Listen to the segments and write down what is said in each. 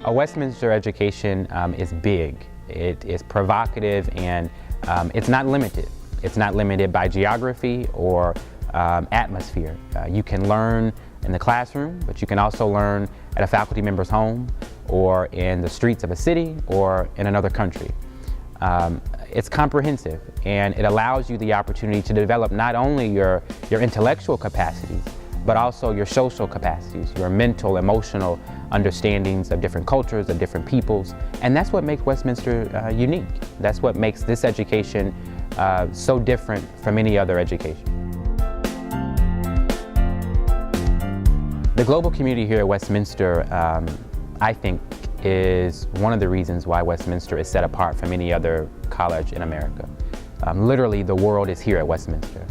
A Westminster education is big. It is provocative, and it's not limited. It's not limited by geography or atmosphere. You can learn in the classroom, but you can also learn at a faculty member's home or in the streets of a city or in another country. It's comprehensive, and it allows you the opportunity to develop not only your intellectual capacities, but also your social capacities, your mental, emotional understandings of different cultures, of different peoples. And that's what makes Westminster unique. That's what makes this education so different from any other education. The global community here at Westminster, I think, is one of the reasons why Westminster is set apart from any other college in America. Literally, the world is here at Westminster.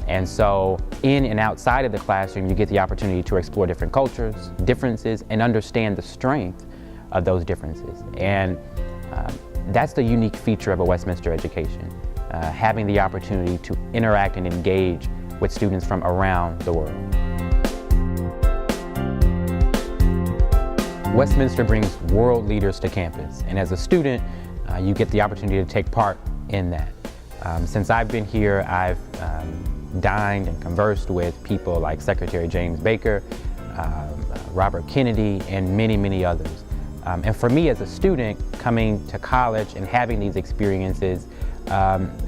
And so in and outside of the classroom, you get the opportunity to explore different cultures, differences, and understand the strength of those differences. And that's the unique feature of a Westminster education, having the opportunity to interact and engage with students from around the world. Westminster brings world leaders to campus, and as a student, you get the opportunity to take part in that. Since I've been here, I've dined and conversed with people like Secretary James Baker, Robert Kennedy, and many, many others. And for me as a student, coming to college and having these experiences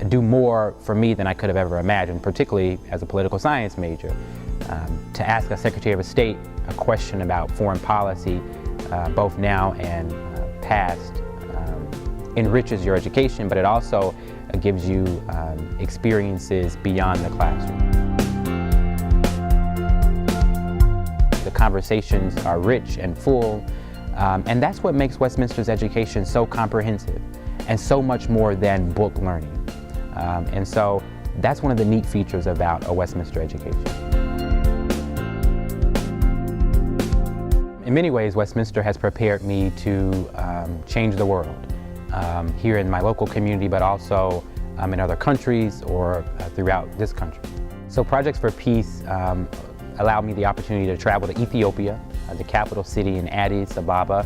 do more for me than I could have ever imagined, particularly as a political science major. To ask a Secretary of State a question about foreign policy, both now and past, enriches your education, but it also gives you experiences beyond the classroom. The conversations are rich and full, and that's what makes Westminster's education so comprehensive and so much more than book learning. And so that's one of the neat features about a Westminster education. In many ways, Westminster has prepared me to change the world. Here in my local community, but also in other countries or throughout this country. So Projects for Peace allowed me the opportunity to travel to Ethiopia, the capital city, in Addis Ababa,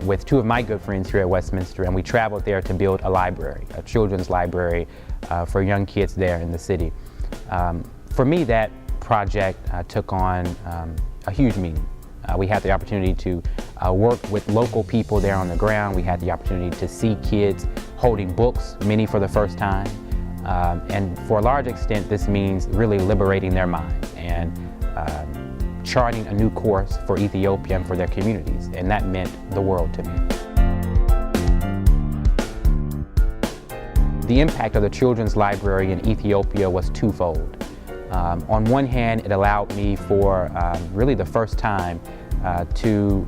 with two of my good friends here at Westminster, and we traveled there to build a library, a children's library for young kids there in the city. For me, that project took on a huge meaning. We had the opportunity to work with local people there on the ground. We had the opportunity to see kids holding books, many for the first time. And for a large extent, this means really liberating their minds and charting a new course for Ethiopia and for their communities. And that meant the world to me. The impact of the Children's Library in Ethiopia was twofold. On one hand, it allowed me for really the first time to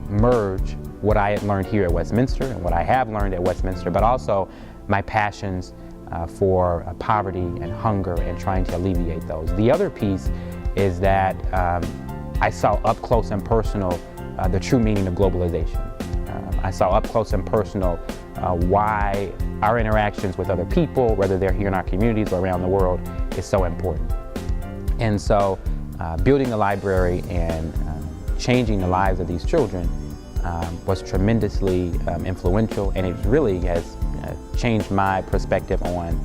merge what I had learned here at Westminster and what I have learned at Westminster, but also my passions for poverty and hunger and trying to alleviate those. The other piece is that I saw up close and personal the true meaning of globalization. I saw up close and personal why our interactions with other people, whether they're here in our communities or around the world, is so important. And so building a library and changing the lives of these children was tremendously influential, and it really has changed my perspective on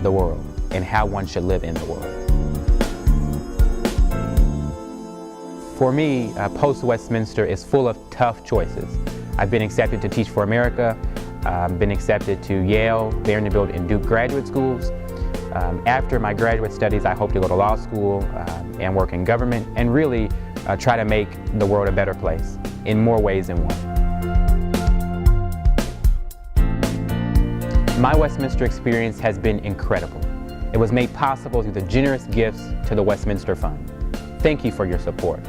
the world and how one should live in the world. For me, post-Westminster is full of tough choices. I've been accepted to teach for America, been accepted to Yale, Vanderbilt, and Duke graduate schools. After my graduate studies, I hope to go to law school and work in government and really try to make the world a better place in more ways than one. My Westminster experience has been incredible. It was made possible through the generous gifts to the Westminster Fund. Thank you for your support.